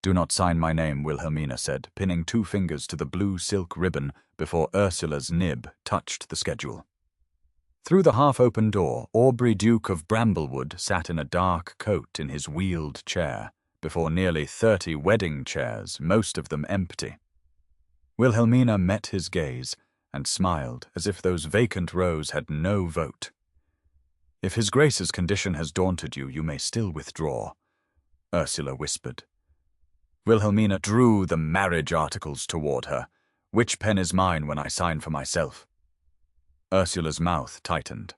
"Do not sign my name," Wilhelmina said, pinning 2 fingers to the blue silk ribbon before Ursula's nib touched the schedule. Through the half-open door, Aubrey, Duke of Bramblewood, sat in a dark coat in his wheeled chair, before nearly 30 wedding chairs, most of them empty. Wilhelmina met his gaze and smiled as if those vacant rows had no vote. "If His Grace's condition has daunted you, you may still withdraw," Ursula whispered. Wilhelmina drew the marriage articles toward her. "Which pen is mine when I sign for myself?" Ursula's mouth tightened.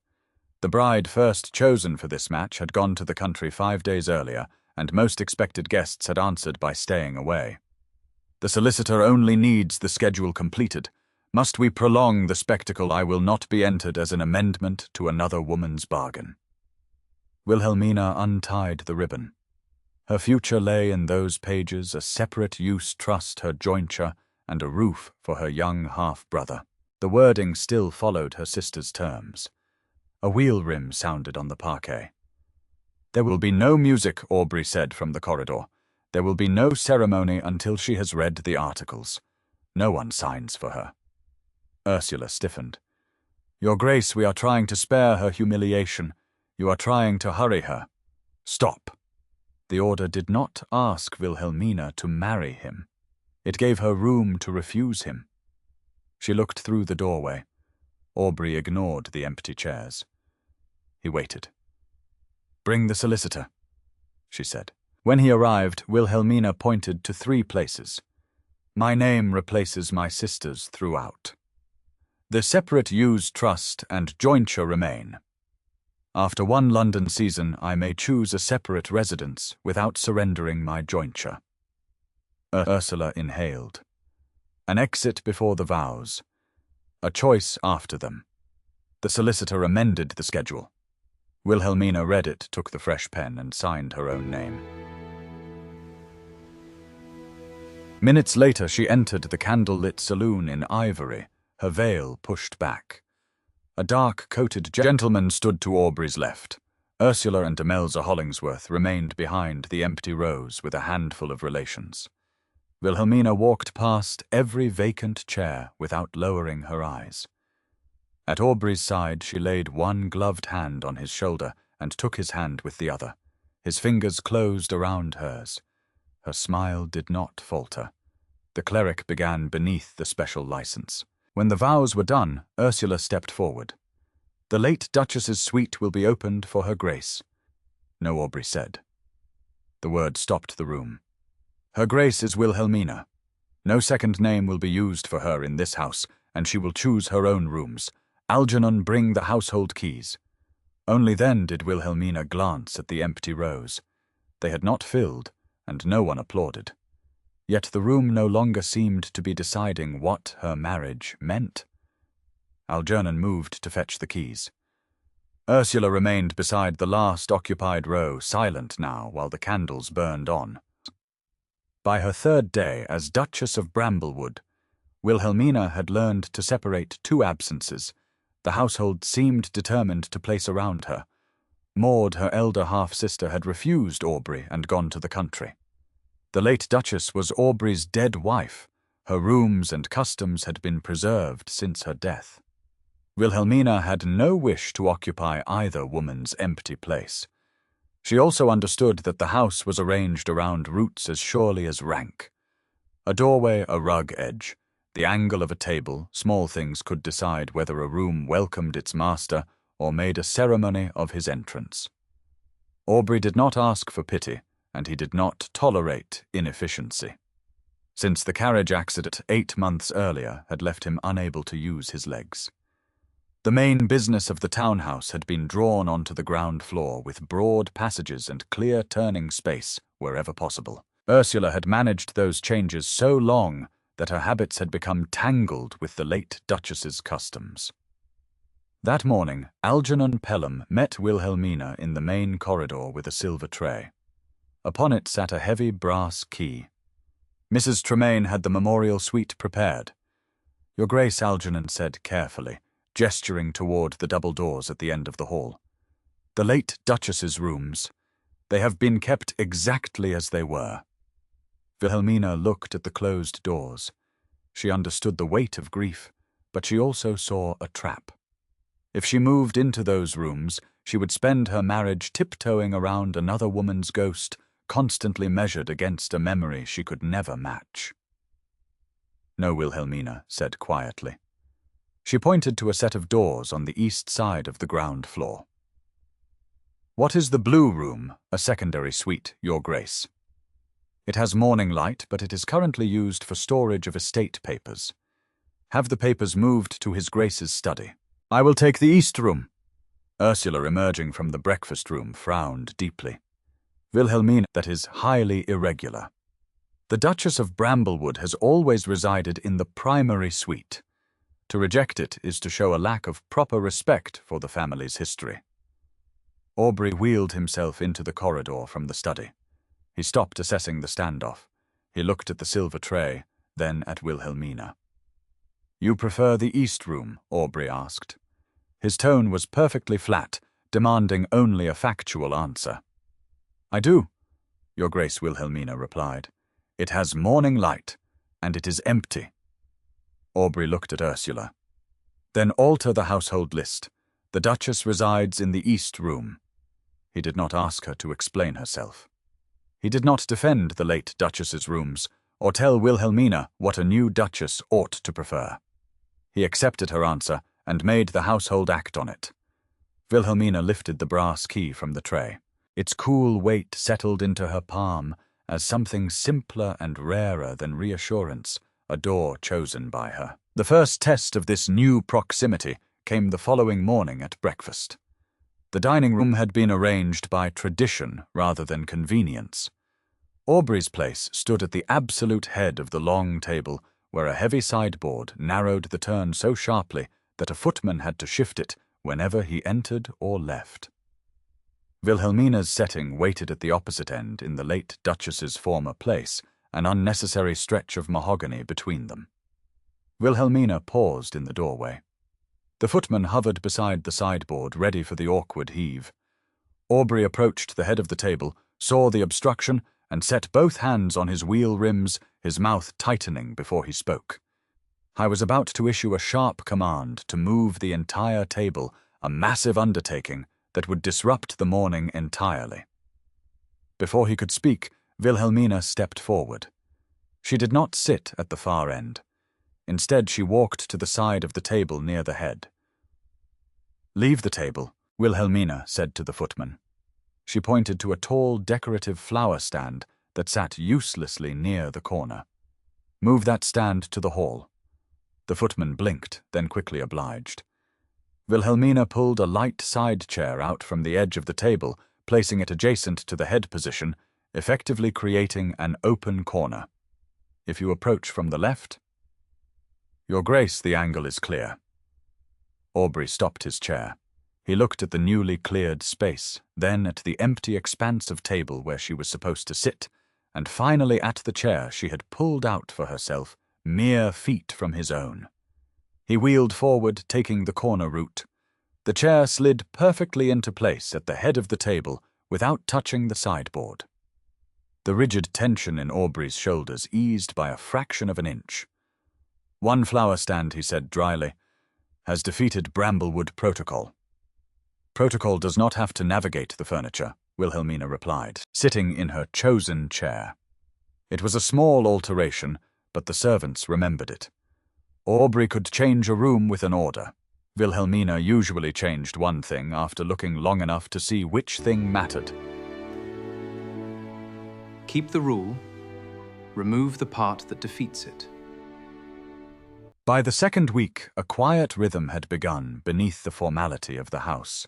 The bride first chosen for this match had gone to the country 5 days earlier, and most expected guests had answered by staying away. "The solicitor only needs the schedule completed. Must we prolong the spectacle, I will not be entered as an amendment to another woman's bargain." Wilhelmina untied the ribbon. Her future lay in those pages, a separate use trust, her jointure, and a roof for her young half-brother. The wording still followed her sister's terms. A wheel rim sounded on the parquet. "There will be no music," Aubrey said from the corridor. "There will be no ceremony until she has read the articles. No one signs for her." Ursula stiffened. "Your Grace, we are trying to spare her humiliation. You are trying to hurry her." "Stop." The order did not ask Wilhelmina to marry him. It gave her room to refuse him. She looked through the doorway. Aubrey ignored the empty chairs. He waited. "Bring the solicitor," she said. When he arrived, Wilhelmina pointed to 3 places. "My name replaces my sister's throughout. The separate use trust and jointure remain. After 1 London season, I may choose a separate residence without surrendering my jointure." Ursula inhaled. An exit before the vows. A choice after them. The solicitor amended the schedule. Wilhelmina read it, took the fresh pen, and signed her own name. Minutes later, she entered the candle-lit saloon in ivory, her veil pushed back. A dark-coated gentleman stood to Aubrey's left. Ursula and Demelza Hollingsworth remained behind the empty rows with a handful of relations. Wilhelmina walked past every vacant chair without lowering her eyes. At Aubrey's side, she laid one gloved hand on his shoulder and took his hand with the other. His fingers closed around hers. Her smile did not falter. The cleric began beneath the special license. When the vows were done, Ursula stepped forward. "The late Duchess's suite will be opened for Her Grace." "No," Aubrey said. The word stopped the room. "Her Grace is Wilhelmina. No second name will be used for her in this house, and she will choose her own rooms. Algernon, bring the household keys." Only then did Wilhelmina glance at the empty rows. They had not filled, and no one applauded. Yet the room no longer seemed to be deciding what her marriage meant. Algernon moved to fetch the keys. Ursula remained beside the last occupied row, silent now while the candles burned on. By her 3rd day as Duchess of Bramblewood, Wilhelmina had learned to separate 2 absences. The household seemed determined to place around her. Maud, her elder half-sister, had refused Aubrey and gone to the country. The late Duchess was Aubrey's dead wife. Her rooms and customs had been preserved since her death. Wilhelmina had no wish to occupy either woman's empty place. She also understood that the house was arranged around roots as surely as rank. A doorway, a rug edge, the angle of a table, small things could decide whether a room welcomed its master or made a ceremony of his entrance. Aubrey did not ask for pity, and he did not tolerate inefficiency. Since the carriage accident 8 months earlier had left him unable to use his legs. The main business of the townhouse had been drawn onto the ground floor with broad passages and clear turning space wherever possible. Ursula had managed those changes so long that her habits had become tangled with the late Duchess's customs. That morning, Algernon Pelham met Wilhelmina in the main corridor with a silver tray. Upon it sat a heavy brass key. Mrs. Tremaine had the memorial suite prepared. "Your Grace," Algernon said carefully, gesturing toward the double doors at the end of the hall. "The late Duchess's rooms. They have been kept exactly as they were." Wilhelmina looked at the closed doors. She understood the weight of grief, but she also saw a trap. If she moved into those rooms, she would spend her marriage tiptoeing around another woman's ghost, constantly measured against a memory she could never match. No, Wilhelmina said quietly. She pointed to a set of doors on the east side of the ground floor. What is the blue room, a secondary suite, Your Grace? It has morning light, but it is currently used for storage of estate papers. Have the papers moved to His Grace's study. I will take the east room. Ursula, emerging from the breakfast room, frowned deeply. Wilhelmina, that is highly irregular. The Duchess of Bramblewood has always resided in the primary suite. To reject it is to show a lack of proper respect for the family's history. Aubrey wheeled himself into the corridor from the study. He stopped assessing the standoff. He looked at the silver tray, then at Wilhelmina. You prefer the east room? Aubrey asked. His tone was perfectly flat, demanding only a factual answer. I do, Your Grace, Wilhelmina replied. It has morning light, and it is empty. Aubrey looked at Ursula. Then alter the household list. The Duchess resides in the east room. He did not ask her to explain herself. He did not defend the late Duchess's rooms, or tell Wilhelmina what a new Duchess ought to prefer. He accepted her answer and made the household act on it. Wilhelmina lifted the brass key from the tray. Its cool weight settled into her palm as something simpler and rarer than reassurance, a door chosen by her. The first test of this new proximity came the following morning at breakfast. The dining room had been arranged by tradition rather than convenience. Aubrey's place stood at the absolute head of the long table, where a heavy sideboard narrowed the turn so sharply that a footman had to shift it whenever he entered or left. Wilhelmina's setting waited at the opposite end in the late Duchess's former place, an unnecessary stretch of mahogany between them. Wilhelmina paused in the doorway. The footman hovered beside the sideboard, ready for the awkward heave. Aubrey approached the head of the table, saw the obstruction, and set both hands on his wheel rims, his mouth tightening before he spoke. I was about to issue a sharp command to move the entire table, a massive undertaking that would disrupt the morning entirely. Before he could speak, Wilhelmina stepped forward. She did not sit at the far end. Instead, she walked to the side of the table near the head. Leave the table, Wilhelmina said to the footman. She pointed to a tall, decorative flower stand that sat uselessly near the corner. Move that stand to the hall. The footman blinked, then quickly obliged. Wilhelmina pulled a light side chair out from the edge of the table, placing it adjacent to the head position, effectively creating an open corner. If you approach from the left... Your Grace, the angle is clear. Aubrey stopped his chair. He looked at the newly cleared space, then at the empty expanse of table where she was supposed to sit, and finally at the chair she had pulled out for herself, mere feet from his own. He wheeled forward, taking the corner route. The chair slid perfectly into place at the head of the table without touching the sideboard. The rigid tension in Aubrey's shoulders eased by a fraction of an inch. One flower stand, he said dryly, has defeated Bramblewood protocol. Protocol does not have to navigate the furniture, Wilhelmina replied, sitting in her chosen chair. It was a small alteration, but the servants remembered it. Aubrey could change a room with an order. Wilhelmina usually changed one thing after looking long enough to see which thing mattered. Keep the rule. Remove the part that defeats it. By the second week, a quiet rhythm had begun beneath the formality of the house.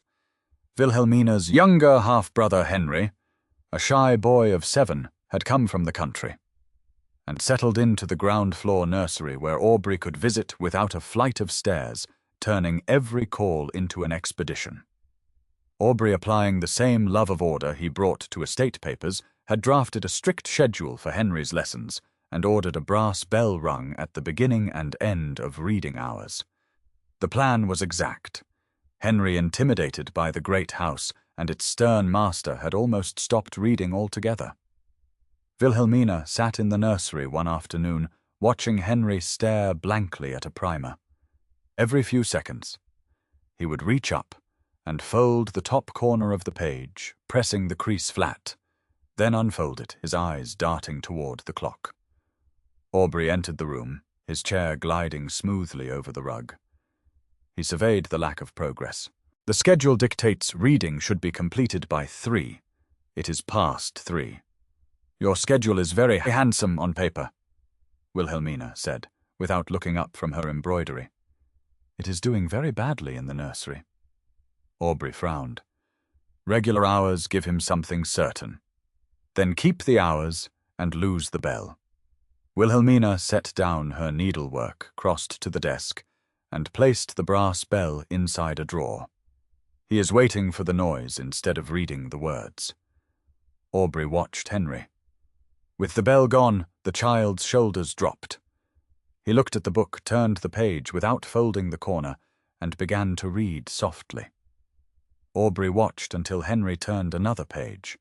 Wilhelmina's younger half-brother Henry, a shy boy of 7, had come from the country and settled into the ground-floor nursery where Aubrey could visit without a flight of stairs, turning every call into an expedition. Aubrey, applying the same love of order he brought to estate papers, had drafted a strict schedule for Henry's lessons and ordered a brass bell rung at the beginning and end of reading hours. The plan was exact. Henry, intimidated by the great house and its stern master, had almost stopped reading altogether. Wilhelmina sat in the nursery one afternoon, watching Henry stare blankly at a primer. Every few seconds, he would reach up and fold the top corner of the page, pressing the crease flat, then unfold it, his eyes darting toward the clock. Aubrey entered the room, his chair gliding smoothly over the rug. He surveyed the lack of progress. The schedule dictates reading should be completed by 3. It is past 3. Your schedule is very handsome on paper, Wilhelmina said, without looking up from her embroidery. It is doing very badly in the nursery. Aubrey frowned. Regular hours give him something certain. Then keep the hours and lose the bell. Wilhelmina set down her needlework, crossed to the desk, and placed the brass bell inside a drawer. He is waiting for the noise instead of reading the words. Aubrey watched Henry. With the bell gone, the child's shoulders dropped. He looked at the book, turned the page without folding the corner, and began to read softly. Aubrey watched until Henry turned another page.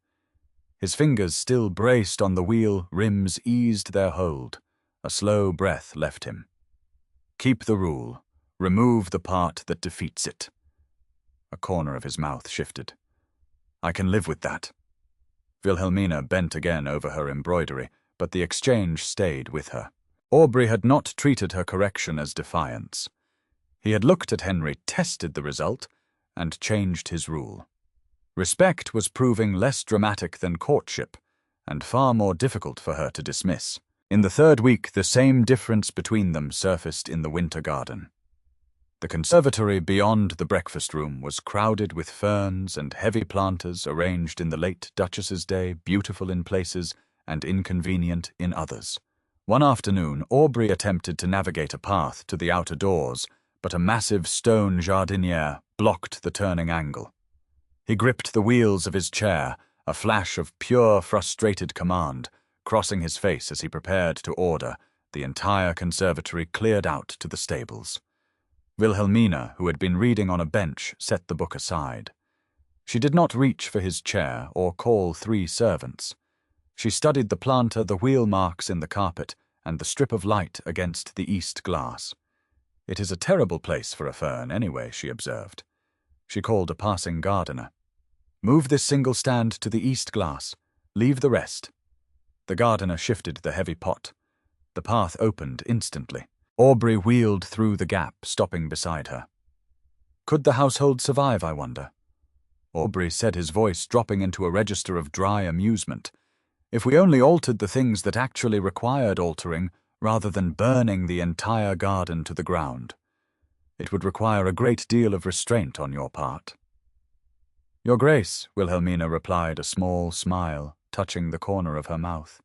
His fingers still braced on the wheel, rims eased their hold. A slow breath left him. Keep the rule. Remove the part that defeats it. A corner of his mouth shifted. I can live with that. Wilhelmina bent again over her embroidery, but the exchange stayed with her. Aubrey had not treated her correction as defiance. He had looked at Henry, tested the result, and changed his rule. Respect was proving less dramatic than courtship, and far more difficult for her to dismiss. In the third week, the same difference between them surfaced in the winter garden. The conservatory beyond the breakfast room was crowded with ferns and heavy planters arranged in the late Duchess's day, beautiful in places and inconvenient in others. One afternoon, Aubrey attempted to navigate a path to the outer doors, but a massive stone jardiniere blocked the turning angle. He gripped the wheels of his chair, a flash of pure, frustrated command, crossing his face as he prepared to order the entire conservatory cleared out to the stables. Wilhelmina, who had been reading on a bench, set the book aside. She did not reach for his chair or call 3 servants. She studied the planter, the wheel marks in the carpet, and the strip of light against the east glass. It is a terrible place for a fern, anyway, she observed. She called a passing gardener. Move this single stand to the east glass. Leave the rest. The gardener shifted the heavy pot. The path opened instantly. Aubrey wheeled through the gap, stopping beside her. Could the household survive, I wonder? Aubrey said, his voice dropping into a register of dry amusement. If we only altered the things that actually required altering, rather than burning the entire garden to the ground. It would require a great deal of restraint on your part. Your Grace, Wilhelmina replied, a small smile touching the corner of her mouth.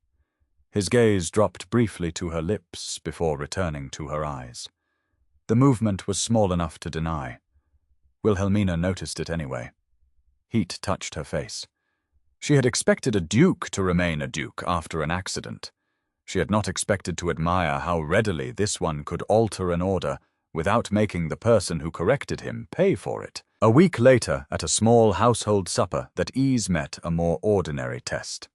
His gaze dropped briefly to her lips before returning to her eyes. The movement was small enough to deny. Wilhelmina noticed it anyway. Heat touched her face. She had expected a duke to remain a duke after an accident. She had not expected to admire how readily this one could alter an order without making the person who corrected him pay for it. A week later, at a small household supper, that ease met a more ordinary test.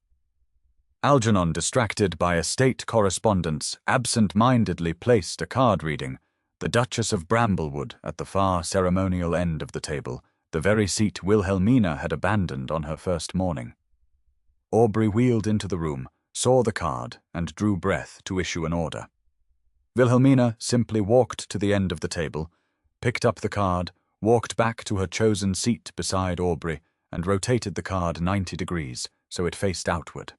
Algernon, distracted by a state correspondence, absent-mindedly placed a card reading, the Duchess of Bramblewood, at the far ceremonial end of the table, the very seat Wilhelmina had abandoned on her first morning. Aubrey wheeled into the room, saw the card, and drew breath to issue an order. Wilhelmina simply walked to the end of the table, picked up the card, walked back to her chosen seat beside Aubrey, and rotated the card 90 degrees so it faced outward.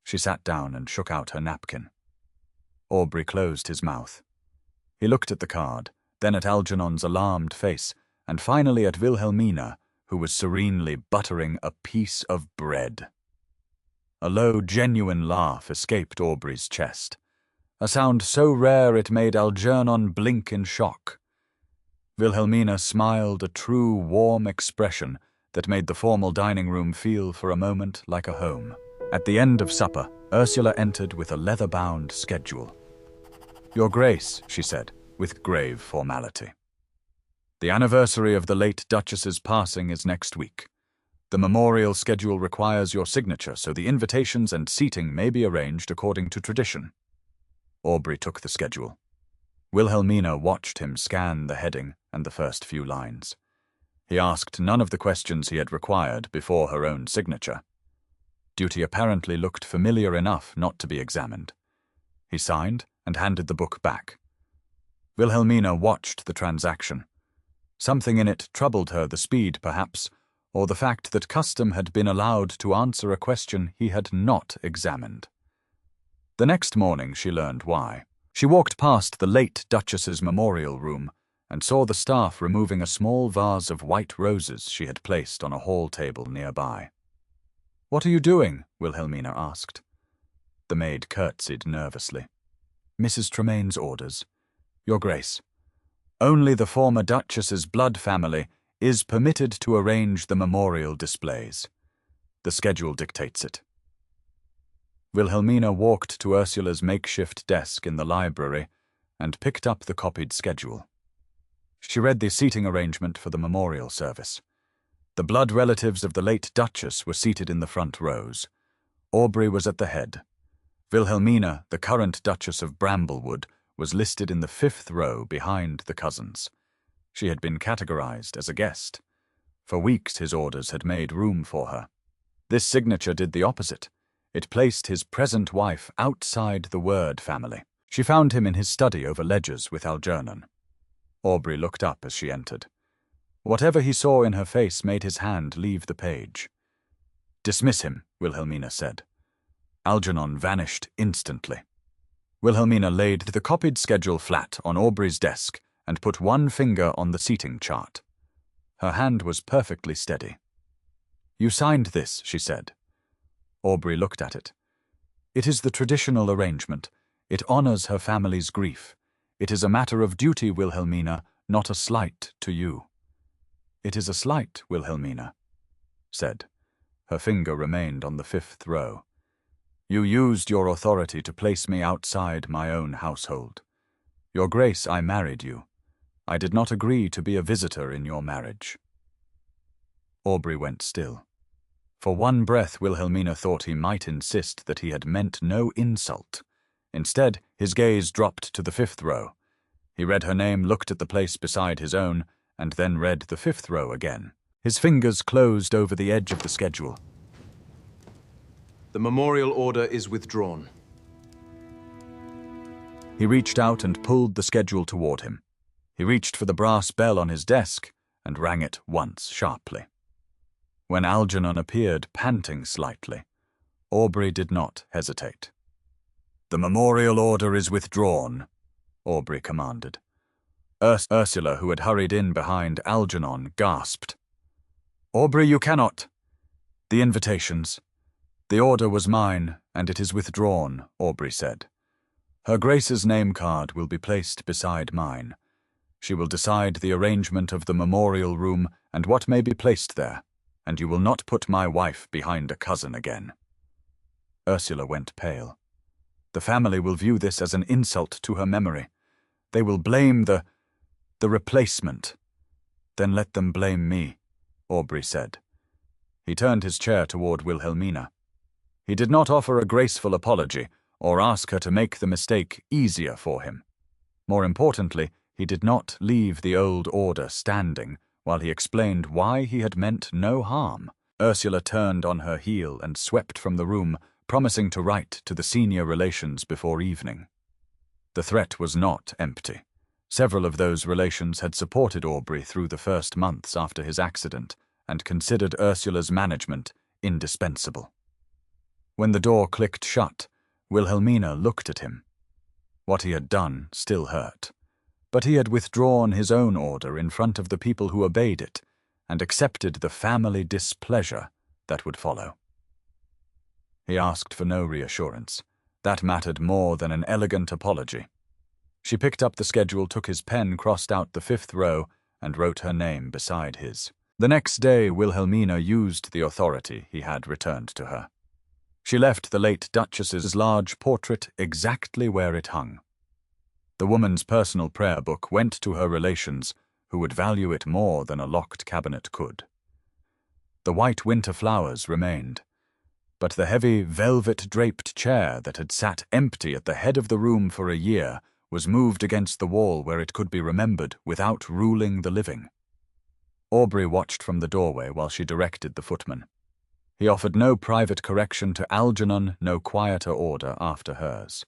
She sat down and shook out her napkin. Aubrey closed his mouth. He looked at the card, then at Algernon's alarmed face, and finally at Wilhelmina, who was serenely buttering a piece of bread. A low, genuine laugh escaped Aubrey's chest, a sound so rare it made Algernon blink in shock. Wilhelmina smiled a true, warm expression that made the formal dining room feel for a moment like a home. At the end of supper, Ursula entered with a leather-bound schedule. Your Grace, she said, with grave formality. The anniversary of the late Duchess's passing is next week. The memorial schedule requires your signature, so the invitations and seating may be arranged according to tradition. Aubrey took the schedule. Wilhelmina watched him scan the heading and the first few lines. He asked none of the questions he had required before her own signature. Duty apparently looked familiar enough not to be examined. He signed and handed the book back. Wilhelmina watched the transaction. Something in it troubled her, the speed, perhaps, or the fact that custom had been allowed to answer a question he had not examined. The next morning she learned why. She walked past the late Duchess's memorial room and saw the staff removing a small vase of white roses she had placed on a hall table nearby. "What are you doing?" Wilhelmina asked. The maid curtsied nervously. "Mrs. Tremaine's orders. Your Grace. Only the former Duchess's blood family is permitted to arrange the memorial displays. The schedule dictates it." Wilhelmina walked to Ursula's makeshift desk in the library and picked up the copied schedule. She read the seating arrangement for the memorial service. The blood relatives of the late Duchess were seated in the front rows. Aubrey was at the head. Wilhelmina, the current Duchess of Bramblewood, was listed in the 5th row behind the cousins. She had been categorized as a guest. For weeks his orders had made room for her. This signature did the opposite. It placed his present wife outside the Word family. She found him in his study over ledgers with Algernon. Aubrey looked up as she entered. Whatever he saw in her face made his hand leave the page. "Dismiss him," Wilhelmina said. Algernon vanished instantly. Wilhelmina laid the copied schedule flat on Aubrey's desk and put one finger on the seating chart. Her hand was perfectly steady. "You signed this," she said. Aubrey looked at it. "It is the traditional arrangement. It honors her family's grief. It is a matter of duty, Wilhelmina, not a slight to you." "It is a slight, Wilhelmina," said. Her finger remained on the 5th row. "You used your authority to place me outside my own household. Your Grace, I married you. I did not agree to be a visitor in your marriage." Aubrey went still. For one breath, Wilhelmina thought he might insist that he had meant no insult. Instead, his gaze dropped to the 5th row. He read her name, looked at the place beside his own, and then read the 5th row again. His fingers closed over the edge of the schedule. The memorial order is withdrawn. He reached out and pulled the schedule toward him. He reached for the brass bell on his desk and rang it once sharply. When Algernon appeared, panting slightly, Aubrey did not hesitate. "The memorial order is withdrawn," Aubrey commanded. Ursula, who had hurried in behind Algernon, gasped. "Aubrey, you cannot." "The invitations. The order was mine, and it is withdrawn," Aubrey said. "Her Grace's name card will be placed beside mine. She will decide the arrangement of the memorial room and what may be placed there, and you will not put my wife behind a cousin again." Ursula went pale. "The family will view this as an insult to her memory. They will blame the replacement." "Then let them blame me," Aubrey said. He turned his chair toward Wilhelmina. He did not offer a graceful apology or ask her to make the mistake easier for him. More importantly, he did not leave the old order standing while he explained why he had meant no harm. Ursula turned on her heel and swept from the room, promising to write to the senior relations before evening. The threat was not empty. Several of those relations had supported Aubrey through the first months after his accident and considered Ursula's management indispensable. When the door clicked shut, Wilhelmina looked at him. What he had done still hurt, but he had withdrawn his own order in front of the people who obeyed it and accepted the family displeasure that would follow. He asked for no reassurance. That mattered more than an elegant apology. She picked up the schedule, took his pen, crossed out the 5th row, and wrote her name beside his. The next day, Wilhelmina used the authority he had returned to her. She left the late Duchess's large portrait exactly where it hung. The woman's personal prayer book went to her relations, who would value it more than a locked cabinet could. The white winter flowers remained, but the heavy velvet-draped chair that had sat empty at the head of the room for a year was moved against the wall where it could be remembered without ruling the living. Aubrey watched from the doorway while she directed the footman. He offered no private correction to Algernon, no quieter order after hers.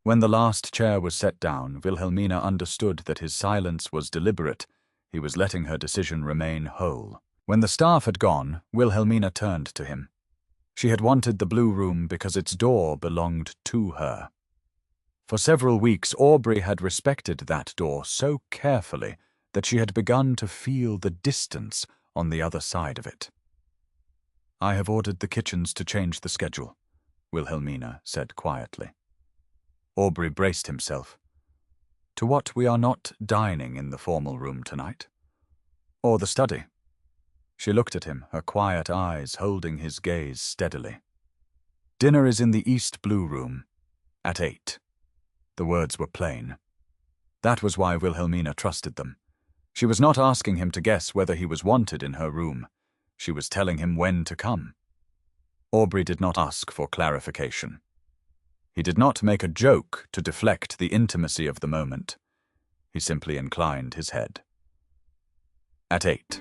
When the last chair was set down, Wilhelmina understood that his silence was deliberate. He was letting her decision remain whole. When the staff had gone, Wilhelmina turned to him. She had wanted the blue room because its door belonged to her. For several weeks, Aubrey had respected that door so carefully that she had begun to feel the distance on the other side of it. "I have ordered the kitchens to change the schedule," Wilhelmina said quietly. Aubrey braced himself. "To what, we are not dining in the formal room tonight? Or the study?" She looked at him, her quiet eyes holding his gaze steadily. "Dinner is in the East Blue Room, at 8. The words were plain. That was why Wilhelmina trusted them. She was not asking him to guess whether he was wanted in her room. She was telling him when to come. Aubrey did not ask for clarification. He did not make a joke to deflect the intimacy of the moment. He simply inclined his head. At 8.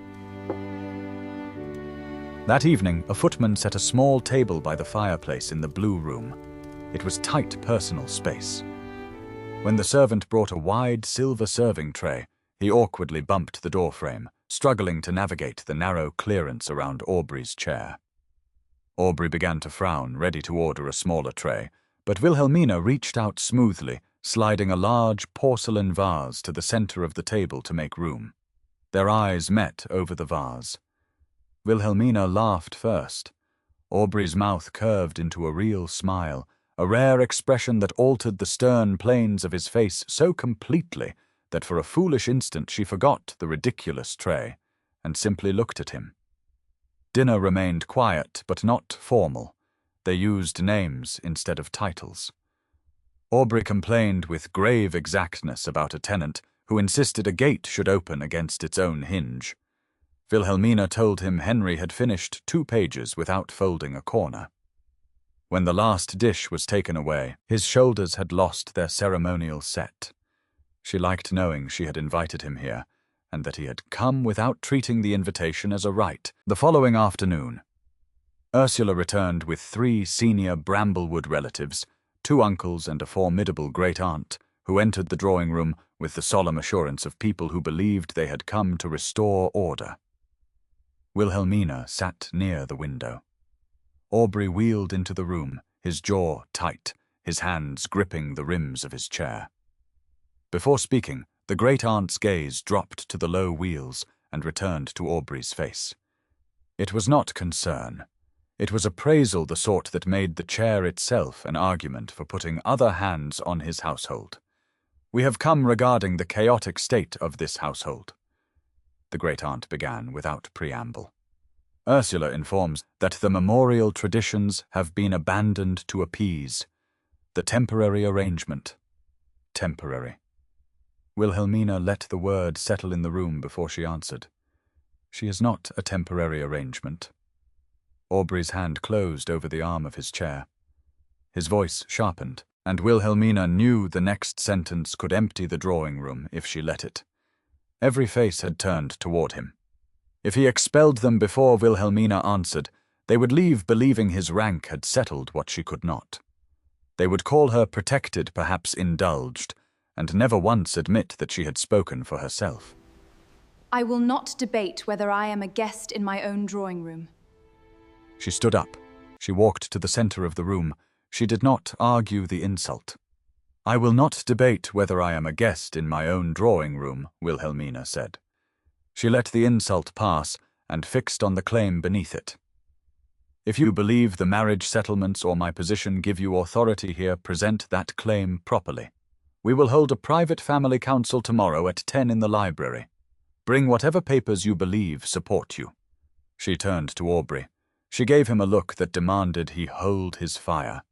That evening, a footman set a small table by the fireplace in the blue room. It was tight personal space. When the servant brought a wide silver serving tray, he awkwardly bumped the doorframe, struggling to navigate the narrow clearance around Aubrey's chair. Aubrey began to frown, ready to order a smaller tray, but Wilhelmina reached out smoothly, sliding a large porcelain vase to the center of the table to make room. Their eyes met over the vase. Wilhelmina laughed first. Aubrey's mouth curved into a real smile, a rare expression that altered the stern planes of his face so completely that for a foolish instant she forgot the ridiculous tray and simply looked at him. Dinner remained quiet but not formal. They used names instead of titles. Aubrey complained with grave exactness about a tenant who insisted a gate should open against its own hinge. Wilhelmina told him Henry had finished 2 pages without folding a corner. When the last dish was taken away, his shoulders had lost their ceremonial set. She liked knowing she had invited him here, and that he had come without treating the invitation as a rite. The following afternoon, Ursula returned with 3 senior Bramblewood relatives, 2 uncles and a formidable great-aunt, who entered the drawing-room with the solemn assurance of people who believed they had come to restore order. Wilhelmina sat near the window. Aubrey wheeled into the room, his jaw tight, his hands gripping the rims of his chair. Before speaking, the great-aunt's gaze dropped to the low wheels and returned to Aubrey's face. It was not concern. It was appraisal, the sort that made the chair itself an argument for putting other hands on his household. "We have come regarding the chaotic state of this household," the great-aunt began without preamble. "Ursula informs that the memorial traditions have been abandoned to appease the temporary arrangement." Temporary. Wilhelmina let the word settle in the room before she answered. "She is not a temporary arrangement." Aubrey's hand closed over the arm of his chair. His voice sharpened, and Wilhelmina knew the next sentence could empty the drawing-room if she let it. Every face had turned toward him. If he expelled them before Wilhelmina answered, they would leave believing his rank had settled what she could not. They would call her protected, perhaps indulged, and never once admit that she had spoken for herself. "I will not debate whether I am a guest in my own drawing room." She stood up. She walked to the center of the room. She did not argue the insult. "I will not debate whether I am a guest in my own drawing room," Wilhelmina said. She let the insult pass and fixed on the claim beneath it. "If you believe the marriage settlements or my position give you authority here, present that claim properly. We will hold a private family council tomorrow at 10 in the library. Bring whatever papers you believe support you." She turned to Aubrey. She gave him a look that demanded he hold his fire.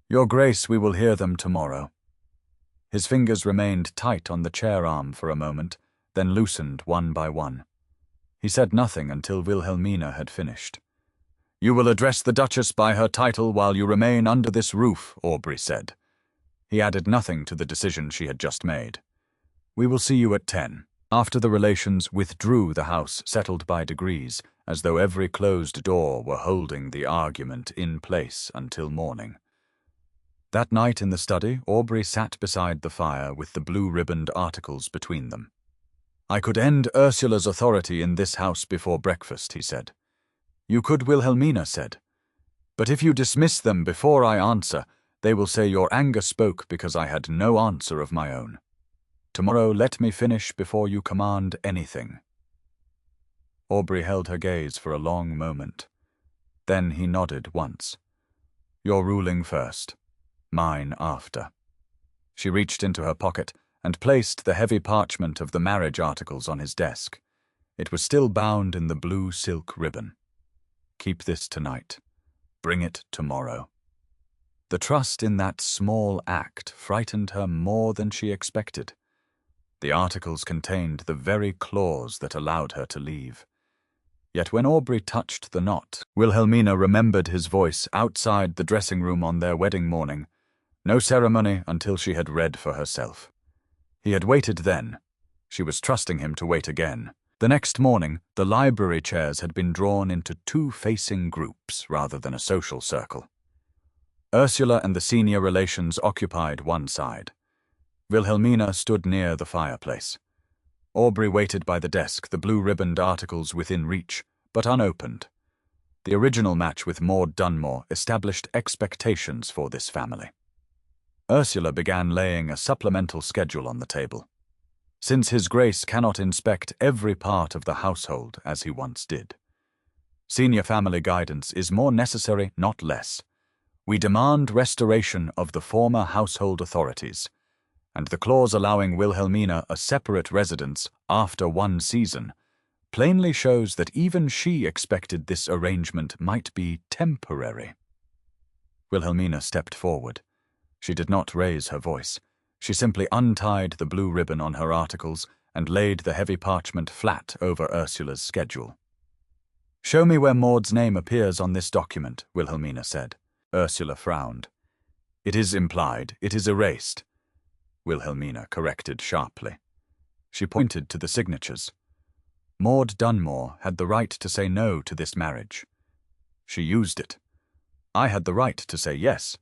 "Your Grace, we will hear them tomorrow." His fingers remained tight on the chair arm for a moment, then loosened one by one. He said nothing until Wilhelmina had finished. "You will address the Duchess by her title while you remain under this roof," Aubrey said. He added nothing to the decision she had just made. "We will see you at 10. After the relations withdrew, the house settled by degrees, as though every closed door were holding the argument in place until morning. That night in the study, Aubrey sat beside the fire with the blue-ribboned articles between them. "I could end Ursula's authority in this house before breakfast," he said. "You could," Wilhelmina said. "But if you dismiss them before I answer, they will say your anger spoke because I had no answer of my own. Tomorrow let me finish before you command anything." Aubrey held her gaze for a long moment. Then he nodded once. "Your ruling first, mine after." She reached into her pocket and placed the heavy parchment of the marriage articles on his desk. It was still bound in the blue silk ribbon. "Keep this tonight. Bring it tomorrow." The trust in that small act frightened her more than she expected. The articles contained the very clause that allowed her to leave. Yet when Aubrey touched the knot, Wilhelmina remembered his voice outside the dressing room on their wedding morning. No ceremony until she had read for herself. He had waited then. She was trusting him to wait again. The next morning, the library chairs had been drawn into two facing groups rather than a social circle. Ursula and the senior relations occupied one side. Wilhelmina stood near the fireplace. Aubrey waited by the desk, the blue-ribboned articles within reach, but unopened. The original match with Maud Dunmore established expectations for this family. Ursula began laying a supplemental schedule on the table. Since His Grace cannot inspect every part of the household as he once did, senior family guidance is more necessary, not less. We demand restoration of the former household authorities, and the clause allowing Wilhelmina a separate residence after one season plainly shows that even she expected this arrangement might be temporary. Wilhelmina stepped forward. She did not raise her voice. She simply untied the blue ribbon on her articles and laid the heavy parchment flat over Ursula's schedule. "Show me where Maud's name appears on this document," Wilhelmina said. Ursula frowned. "It is implied. It is erased," Wilhelmina corrected sharply. She pointed to the signatures. Maud Dunmore had the right to say no to this marriage. She used it. I had the right to say yes.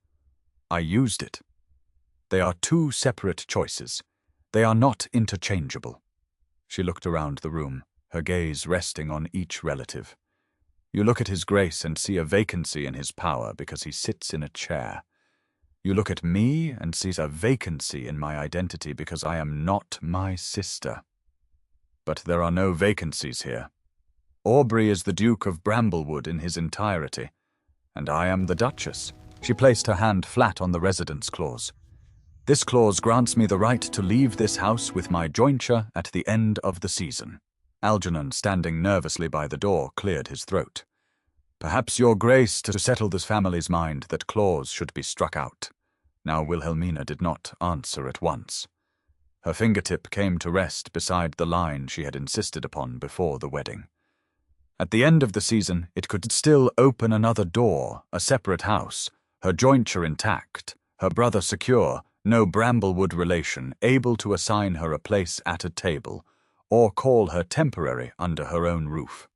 I used it. They are two separate choices. They are not interchangeable. She looked around the room, her gaze resting on each relative. You look at His Grace and see a vacancy in his power because he sits in a chair. You look at me and see a vacancy in my identity because I am not my sister. But there are no vacancies here. Aubrey is the Duke of Bramblewood in his entirety, and I am the Duchess. She placed her hand flat on the residence clause. This clause grants me the right to leave this house with my jointure at the end of the season. Algernon, standing nervously by the door, cleared his throat. "Perhaps your Grace to settle this family's mind that clause should be struck out." Now Wilhelmina did not answer at once. Her fingertip came to rest beside the line she had insisted upon before the wedding. At the end of the season, it could still open another door, a separate house, her jointure intact, her brother secure, no Bramblewood relation able to assign her a place at a table, or call her temporary under her own roof.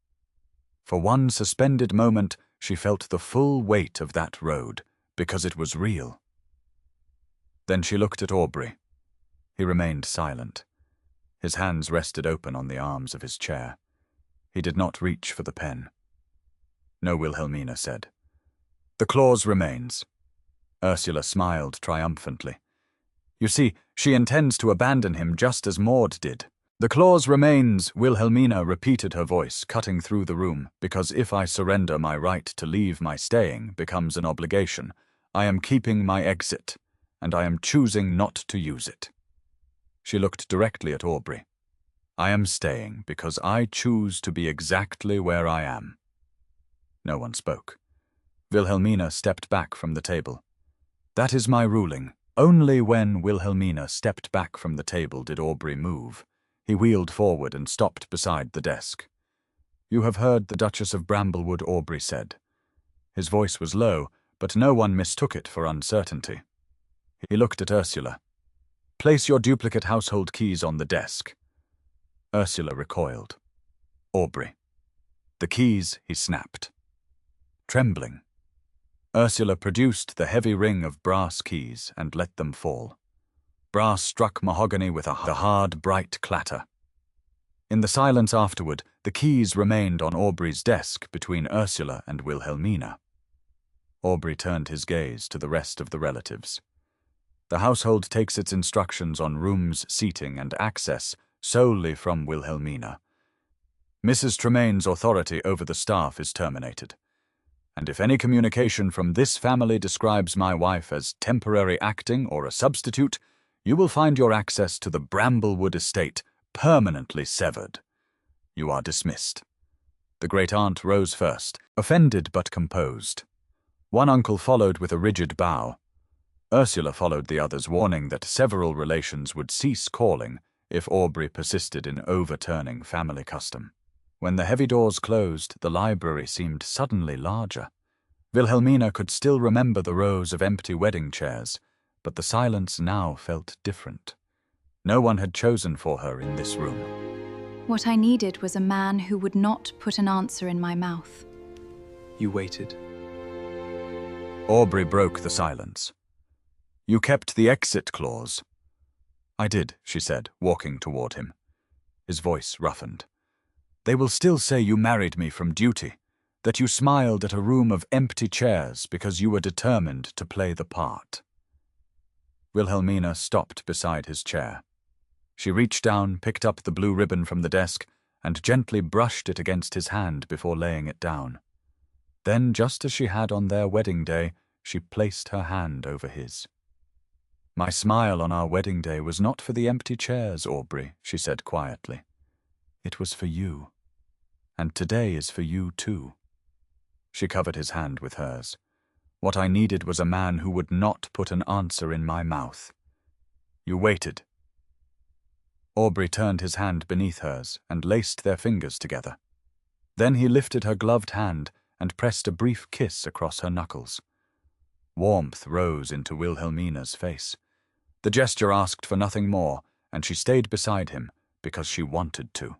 For one suspended moment, she felt the full weight of that road, because it was real. Then she looked at Aubrey. He remained silent. His hands rested open on the arms of his chair. He did not reach for the pen. "No," Wilhelmina said. "The clause remains." Ursula smiled triumphantly. "You see, she intends to abandon him just as Maud did." "The clause remains," Wilhelmina repeated, her voice cutting through the room, "because if I surrender my right to leave, my staying becomes an obligation. I am keeping my exit, and I am choosing not to use it." She looked directly at Aubrey. "I am staying because I choose to be exactly where I am." No one spoke. Wilhelmina stepped back from the table. "That is my ruling." Only when Wilhelmina stepped back from the table did Aubrey move. He wheeled forward and stopped beside the desk. "You have heard the Duchess of Bramblewood," Aubrey said. His voice was low, but no one mistook it for uncertainty. He looked at Ursula. "Place your duplicate household keys on the desk." Ursula recoiled. "Aubrey." "The keys," he snapped. Trembling, Ursula produced the heavy ring of brass keys and let them fall. Brass struck mahogany with a hard, bright clatter. In the silence afterward, the keys remained on Aubrey's desk between Ursula and Wilhelmina. Aubrey turned his gaze to the rest of the relatives. The household takes its instructions on rooms, seating, and access solely from Wilhelmina. Mrs. Tremaine's authority over the staff is terminated. And if any communication from this family describes my wife as temporary acting or a substitute, you will find your access to the Bramblewood estate permanently severed. You are dismissed." The great-aunt rose first, offended but composed. One uncle followed with a rigid bow. Ursula followed the others, warning that several relations would cease calling if Aubrey persisted in overturning family custom. When the heavy doors closed, the library seemed suddenly larger. Wilhelmina could still remember the rows of empty wedding chairs, but the silence now felt different. No one had chosen for her in this room. What I needed was a man who would not put an answer in my mouth. You waited. Aubrey broke the silence. "You kept the exit clause." "I did," she said, walking toward him. His voice roughened. "They will still say you married me from duty, that you smiled at a room of empty chairs because you were determined to play the part." Wilhelmina stopped beside his chair. She reached down, picked up the blue ribbon from the desk, and gently brushed it against his hand before laying it down. Then, just as she had on their wedding day, she placed her hand over his. "My smile on our wedding day was not for the empty chairs, Aubrey," she said quietly. "It was for you. And today is for you too." She covered his hand with hers. "What I needed was a man who would not put an answer in my mouth. You waited." Aubrey turned his hand beneath hers and laced their fingers together. Then he lifted her gloved hand and pressed a brief kiss across her knuckles. Warmth rose into Wilhelmina's face. The gesture asked for nothing more, and she stayed beside him because she wanted to.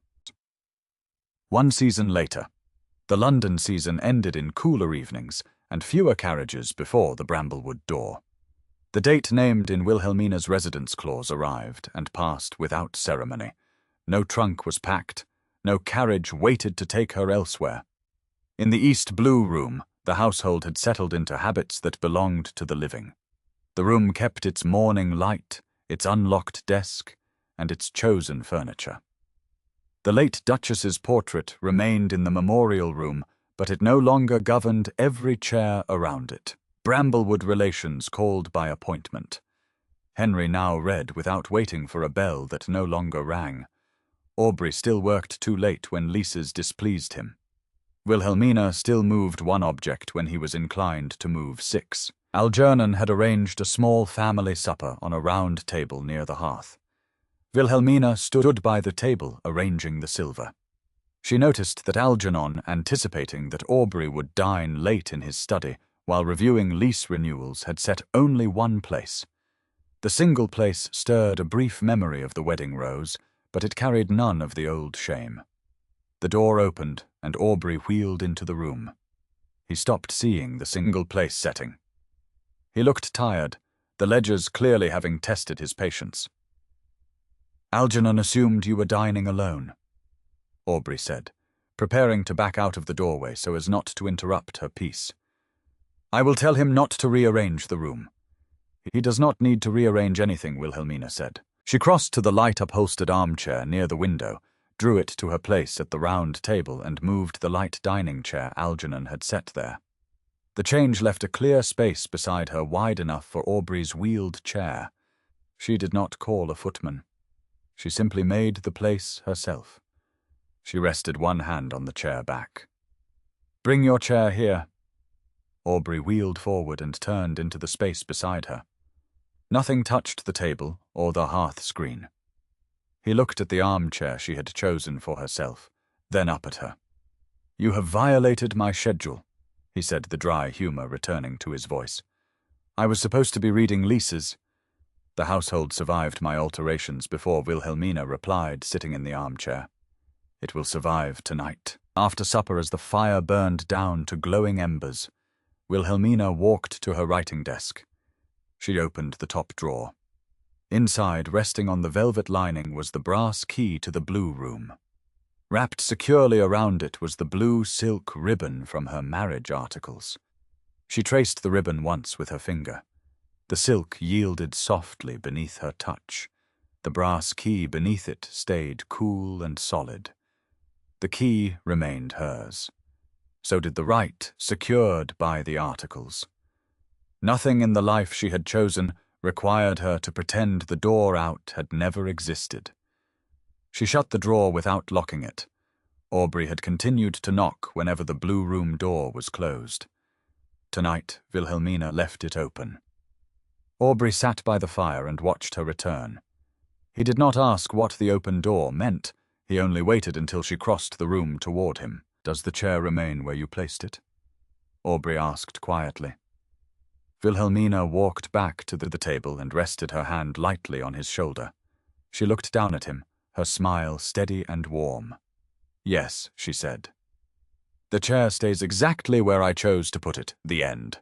One season later, the London season ended in cooler evenings and fewer carriages before the Bramblewood door. The date named in Wilhelmina's residence clause arrived and passed without ceremony. No trunk was packed, no carriage waited to take her elsewhere. In the East Blue Room, the household had settled into habits that belonged to the living. The room kept its morning light, its unlocked desk, and its chosen furniture. The late Duchess's portrait remained in the memorial room, but it no longer governed every chair around it. Bramblewood relations called by appointment. Henry now read without waiting for a bell that no longer rang. Aubrey still worked too late when leases displeased him. Wilhelmina still moved one object when he was inclined to move six. Algernon had arranged a small family supper on a round table near the hearth. Wilhelmina stood by the table arranging the silver. She noticed that Algernon, anticipating that Aubrey would dine late in his study while reviewing lease renewals, had set only one place. The single place stirred a brief memory of the wedding rose, but it carried none of the old shame. The door opened, and Aubrey wheeled into the room. He stopped seeing the single place setting. He looked tired, the ledgers clearly having tested his patience. "Algernon assumed you were dining alone," Aubrey said, preparing to back out of the doorway so as not to interrupt her peace. "I will tell him not to rearrange the room." "He does not need to rearrange anything," Wilhelmina said. She crossed to the light-upholstered armchair near the window, drew it to her place at the round table, and moved the light dining chair Algernon had set there. The change left a clear space beside her wide enough for Aubrey's wheeled chair. She did not call a footman. She simply made the place herself. She rested one hand on the chair back. "Bring your chair here." Aubrey wheeled forward and turned into the space beside her. Nothing touched the table or the hearth screen. He looked at the armchair she had chosen for herself, then up at her. You have violated my schedule, he said, the dry humor returning to his voice. I was supposed to be reading leases. The household survived my alterations before Wilhelmina replied, sitting in the armchair. It will survive tonight. After supper, as the fire burned down to glowing embers, Wilhelmina walked to her writing desk. She opened the top drawer. Inside, resting on the velvet lining, was the brass key to the blue room. Wrapped securely around it was the blue silk ribbon from her marriage articles. She traced the ribbon once with her finger. The silk yielded softly beneath her touch. The brass key beneath it stayed cool and solid. The key remained hers. So did the right, secured by the articles. Nothing in the life she had chosen required her to pretend the door out had never existed. She shut the drawer without locking it. Aubrey had continued to knock whenever the blue room door was closed. Tonight, Wilhelmina left it open. Aubrey sat by the fire and watched her return. He did not ask what the open door meant. He only waited until she crossed the room toward him. Does the chair remain where you placed it? Aubrey asked quietly. Wilhelmina walked back to the table and rested her hand lightly on his shoulder. She looked down at him, her smile steady and warm. Yes, she said. The chair stays exactly where I chose to put it. The end.